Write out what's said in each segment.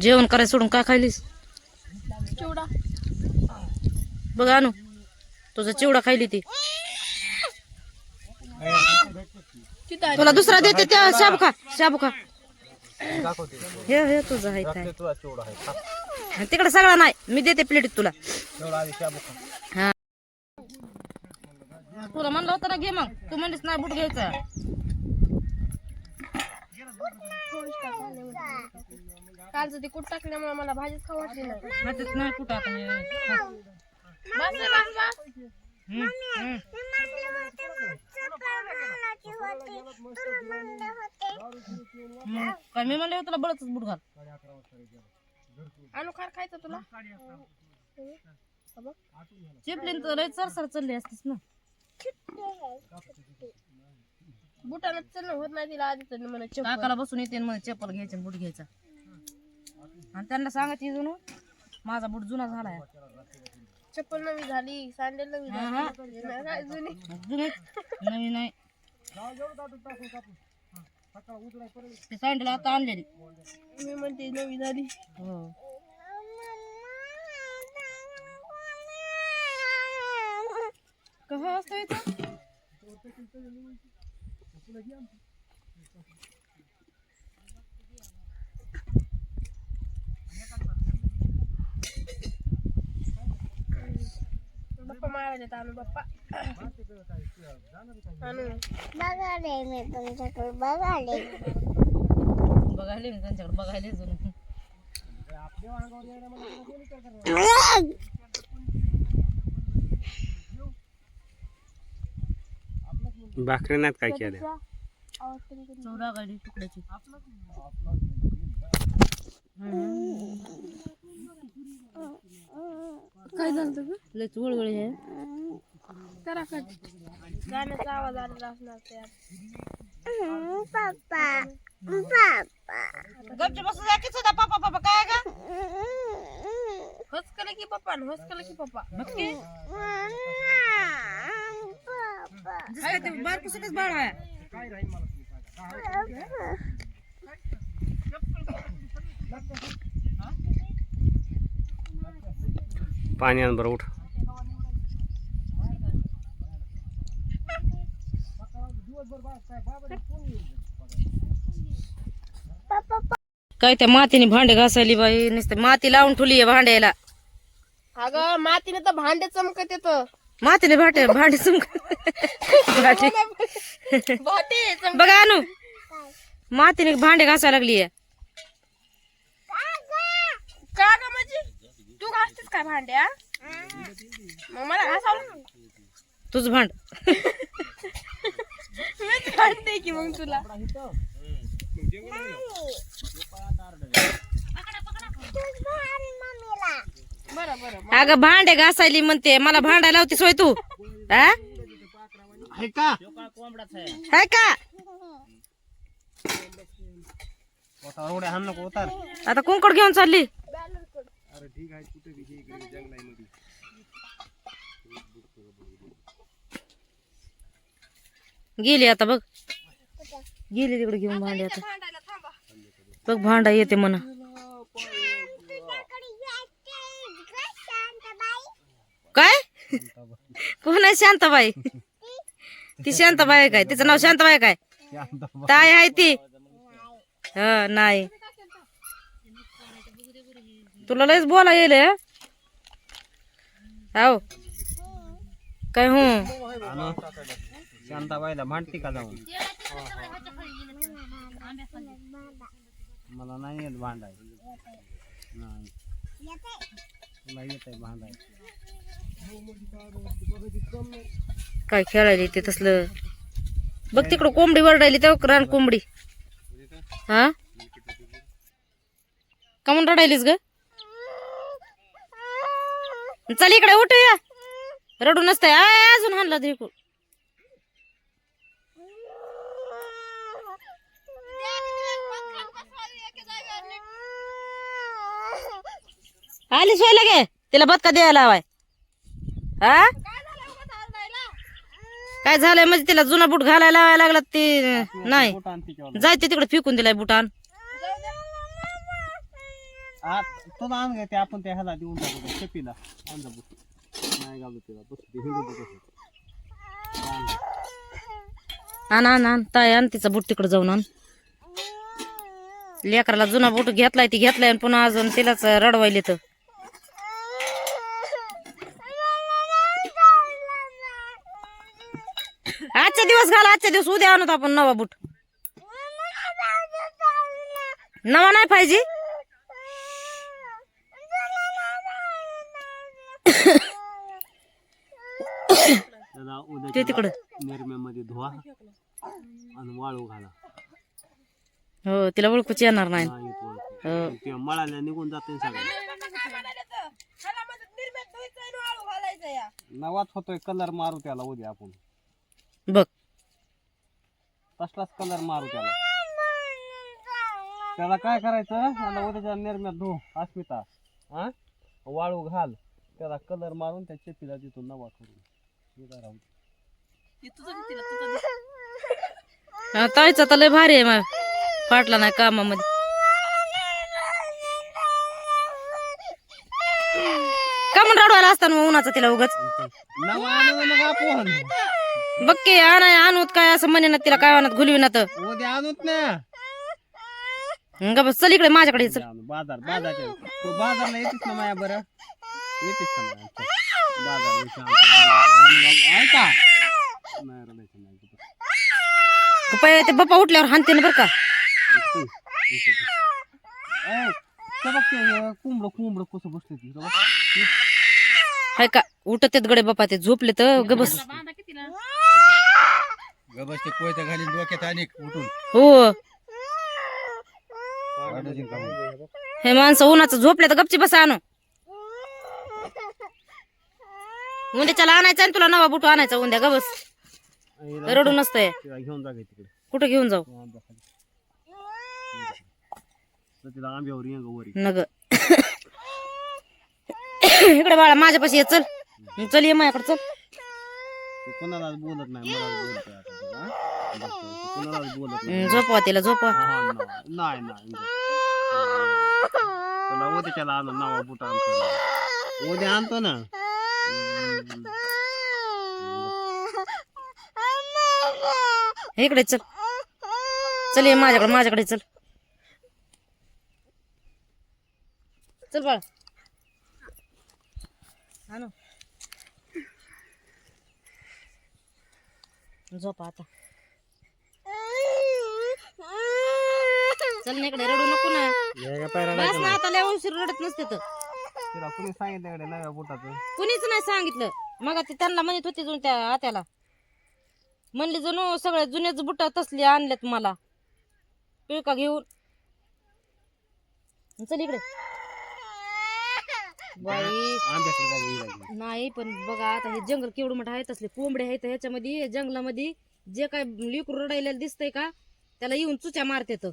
जेवण करायचं सोडून काय खायलीस? चिवडा. बघ आणू तुझा चिवडा खायली ती. तुला दुसरा देते त्या शाबू खा, शाबू खा. हे तुझं आहे काय तिकडे सगळा नाही, मी देते प्लेटीत तुला. हा तुला म्हणलं होतं ना घे, मग तू म्हणलीस नाही बुट घ्यायचा. कालचं ते कुठ टाकल्यामुळे मला भाजीच खाऊ वाटली नाही. नाही कुठं आता काय मी म्हणले तुला बळच बुट घाल. आणू खार खायचं तुला. चिपलीन तर लय सरसर चालली असतीस ना. बुटानं चल होत नाही तिला आधी तर मला काकाला बसून येते मला चप्पल घ्यायचं बुट घ्यायचा. आणि त्यांना सांगायची जुनं माझा बुट जुना झालाय. चप्पल नवी झाली, सँडल नवी झाली, जुनी नवी नाही. ते सँडल आता आणलेली. मी म्हणते नवी झाली. हो कसं असतं इथं? बाप्पा मारायला आणू बाप्पा. बघाले मी तुमच्याकडे बघाले बघायला मी त्यांच्याकडे बघायला जुनं. भाकरी नाहीत काय केलं. चौदा गाडी तुकड्याची. काय झालं तुझं? लय वळवळी आहे. करा कट. गाण्याचा आवाज आलेला असणार त्यात. पप्पा पप्पा गपचे बसून जा की सुद्धा पप्पा पप्पा काय ग? हसकलं की पप्पा, हसकलं की पप्पा. नक्की पप्पा काय ते बारकुसकच बाळ आहे. पाणी आण बरं उठ. काय त्या मातीने भांडे घासायली बाई, नुसते माती लावून ठेवली आहे भांड्याला. अगं मातीने तर भांडे चमकत येत. मातीने भांडे भांडे बघा आणू मातीने भांडे घासायला लागली आहे. का ग म्हणजे तू घासतेस काय भांड्या? मग मला घासावं. तुझ भांड मीच भांडते की मग तुला. बरं बरं. अगं भांडे घासायली म्हणते, मला भांडायला लावतीस होय तू? हाय का? आता कुंकड घेऊन चालली. गेली आता बघ, गेली तिकडे घेऊन भांडे. आता बघ भांडा येते म्हणा. काय कोण आहे शांताबाई? ती शांताबाई आहे काय? तिचं नाव शांताबाई काय? ताई आहे ती. हा नाही तुला लयच बोला येईल. हो काय? हो शांताबाईला भांडती का जाऊन? मला नाही येत भांडाय. नाही तुला येत आहे भांडाय. काय खेळायली ते तसलं. बघ तिकडं कोंबडी वरडायली तेव्हा रान कोंबडी. हा का म्हणून रडायलीस ग? चल इकडे उठ या. रडू नसतंय अजून हाणला धिकू. आली सोय लागे तिला बदका द्यायला हवाय. हा काय झालंय म्हणजे तिला जुना बूट घालायला लावायला लागला ते नाही. जायते तिकडे फेकून दिलाय बुटान. तुला आण घे ते आपण त्या ह्याला देऊन टाकू शेपीला आणजा बूट नाही घालू तिला बस ते हिंडू दे कसं आण आण आण ताय आण तिचा बूट तिकडे जाऊन आण लेकराला जुना बूट घेतलाय ती घेतलाय आणि पुन्हा अजून तिलाच रडवायले तर आजच्या दिवस घाल आजच्या दिवस उद्या आणत आपण नवा बूट नवा नाही पाहिजे त्याला ते उद्या तिकडं निरम्यामध्ये धुवा आणि वाळू घाला हो तिला ओळखूच येणार नाही नाही येत ओळख. हो. ते मळाला निघून जाते सगळं नवाच होतोय कलर मारू त्याला उद्या आपण बघ तसलाच कलर मारू त्याला त्याला काय करायचं त्याला उद्याच्या निर्म्यात धु अस्मिता हा वाळू घाल त्याला कलर मारून त्या चेपीला देतो नवा करून हे काय राहू हा, ताईचा तर लय भारी आहे मग फाटला नाही कामामध्ये का म्हणून रडवायला असताना मग उन्हाचा तिला उगाच नवा आणू मग आपण बघ की आणूत काय असं म्हणे ना तिला काय आणत घुलविनात उद्या आणूत ना ग बस चल इकडे माझ्याकडे चल बाजारला येतेस ना माया बरं येतेस ना माया बाजार ऐका नाही रडायचं नाही पप्पा ते बाप्पा उठल्यावर हानते ना बरं का कोंबड कसं बसते ती हाय का उठत गडे बाप्पा ते झोपले तर गबस गबस ते कोयत्या घालीन डोक्यात आणि उठून हो हे माणसं उन्हाचं झोपले तर गपची बसा आणू उद्याच्याला आणायचं आणि तुला नवा बुटू आणायचा उद्या गबस रडू नसतंय घेऊन जा तिकडे कुठं घेऊन जाऊ तिला आंब्यावर येंग वरी नग इकडे बाळा माझ्यापाशी ये चल चल ये माझ्याकडे चल कोणालाच बोलत नाही मला बोलतोय आता तुला कोणालाच बोलत नाही झोपवा तिला झोपवा नाही नाही तुला उद्याच्याला आणू नवा बुट आणतो उद्या आणतो ना इकडे चल चल ये माझ्याकडे चल चल बाळा आणू झोपा आता चल ना इकडे रडू नको ना बस ना आता लय उशीर रडत नसते तर तिला कुणी सांगितलं नव्या बुटाचं कुणीच नाही सांगितलं मग ते त्यांना म्हणत होते जणू त्या आत्याला म्हणले जणू सगळे जुनेच बुट तसले आणलेत मला पिळका घेऊन चल इकडे बाई नाही पण बघा आता हे जंगल केवढं मोठं आहे तसले कोंबडे आहेत ह्याच्यामध्ये जंगलामध्ये जे काय लिकरू रडायला दिसतंय का त्याला येऊन चुच्या मारते तर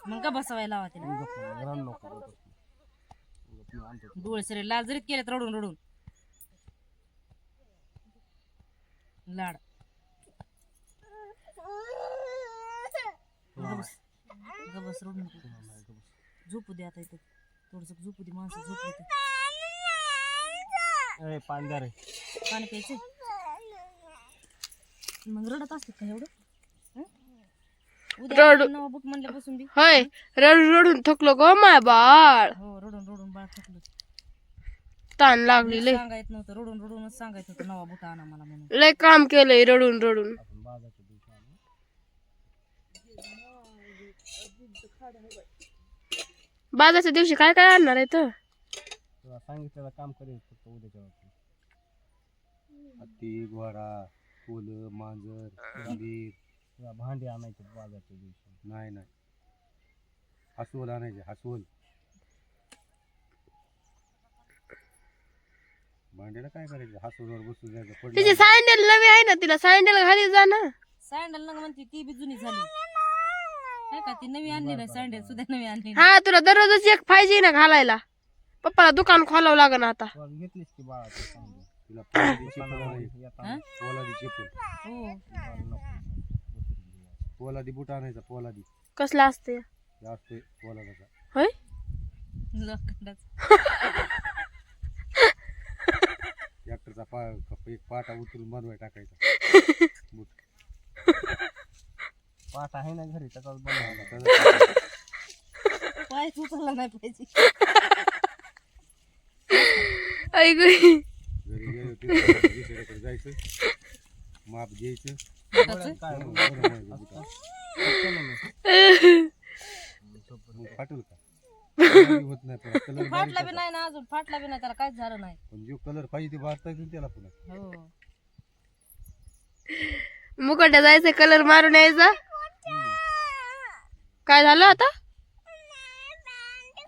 मग का बसवायला लावा तिला डोळे सरे लाल जरीत केलेत रडून रडून लाड गबस रडून झोपू दे आता इथं थोडस झोपू दे माणसं झोपले तर पाणी प्यायचं मग रडत असते का एवढं उद्या नवा बुट म्हणल्यापासून बी होय रडून रडून थकलो गो माय बाळ हो रडून रडून बाळ थकलं ताण लागली लय सांगायचं नव्हतं रडून रडूनच सांगायचं होतं नवा बुट आणा मला म्हणून लय काम केलंय रडून रडून बाजाच्या दिवशी काय काय आणणार आहे तर सांगितलेलं काम करेल फक्त उद्याच्या हत्ती घोडा फुलं मांजर उंदीर भांडे आणायचे बाजारच्या दिवशी नाही नाही हसवल आणायचे हसवल भांड्याला काय करायचं हसवलवर बसून जायचं तिची सँडल नवी आहे ना तिला सँडल घाली जा ना सँडल नग म्हणते ती बी जुनी झाली नाही का ती नवी आणली नाही सँडल सुद्धा नवी आणली हा तुला दररोजच एक पाहिजे ना घालायला पप्पाला दुकान खोलावं लागन आता घेतलीस की बाळा तिला पोलादी चप्पल नाही हा? पोलादी चप्पल हो पोलादी बुट आणायचा पोलादी कसला असते जास्त पोलादाचा होय ट्रॅक्टरचा एक पाटा उचलून बनवाय टाकायचा बुट पाटा आहे ना घरी त्याचा पायच उचलला नाही पाहिजे ऐक घरी गेलो दुसऱ्याकडे जायचं माप घ्यायचं मग फाटल का होत नाही पण कलर फाटला बी नाही ना अजून फाटला बी नाही त्याला काहीच झालं नाही पण जो कलर पाहिजे ते भारता येईल त्याला पुन्हा हो मुकोट्या जायचं कलर मारून यायचा काय झालं आता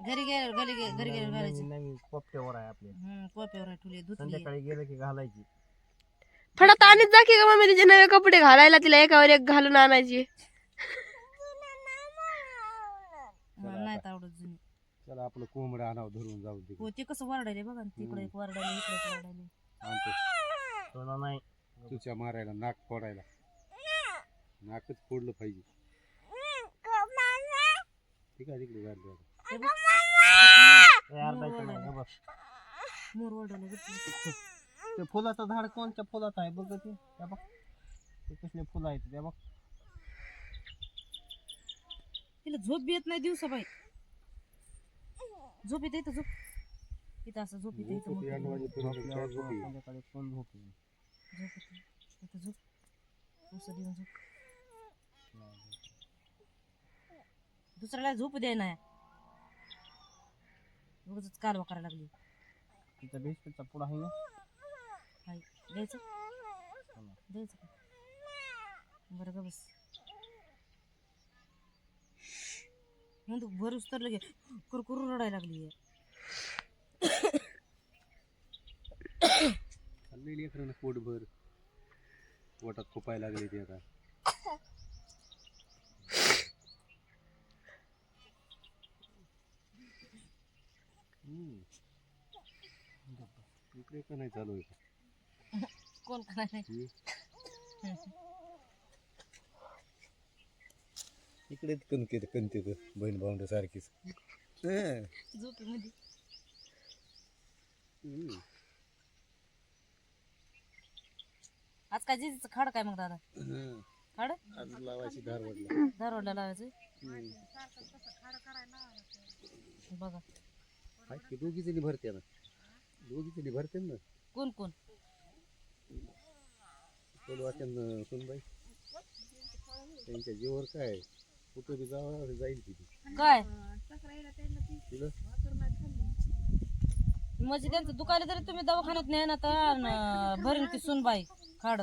घरी गेलं घरी गेलं घालायची नवीन पोपट्यावर आहे आपल्या कोप्यावर ठेवली धुतली संध्याकाळी गेलं की घालायची फडात आणीत जा की ग मम्मी तिचे नवे कपडे घालायला तिला एकावर एक घालून आणायची मला नाही आवडत जुनी चला आपलं कोंबडं आणावं धरून जाऊ दे हो ते कसं वरडायले बघा ना तिकडे एक वरडायले इकडे एक वरडायले आणतो सोना नाही तुझ्या मारायला नाक फोडायला नाकच फोडलं पाहिजे ठीक आहे तिकडे घालतो मोर वरडायले बघ. ते फुलाचं झाड कोणत्या फुलाचं आहे बघ ते त्या बघ ते कसले फुलं आहेत त्या बघ तिला झोप बी येत नाही दिवसा बाई झोप येते इथं झोप इथं असं झोप येते इथं मोठं. संध्याकाळी कोण झोप झोप येते इथं झोप असं देऊन झोप दुसऱ्याला झोप द्याय नाही उगाचच कारवा करायला लागली तिथं बिस्किटचा पुडा आहे ना हाय द्यायचं द्यायचं का बरं का बस म्हणतो भरूच तर लगे कुरकुरू रडायला लागली खाल्लेली लेकरांना पोटभर पोटात खोपायला लागले ते आता इकडे का नाही चालू आहे का कोण काय नाही इकडेच कणते बहीण भावंड सारखीच झोपेमध्ये आज काय जिजीचं खाड काय मग दादा खाड आज लावायची धारवडला धारवडला लावायचं बघा हाय की दोघी जणी भरते ना कोण कोण वाचन सुनबाई त्यांच्या जीवर काय कुठं बी जावा जाईल तिथे काय तिला म्हणजे त्यांचं दुखायला तरी तुम्ही दवाखान्यात नाही ना तर भरीन ती सुनबाई खाड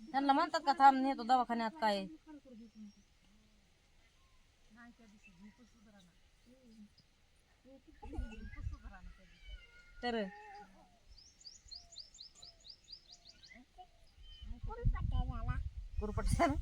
त्यांना म्हणतात का थांब नेतो दवाखान्यात काय तर कुरपट झाला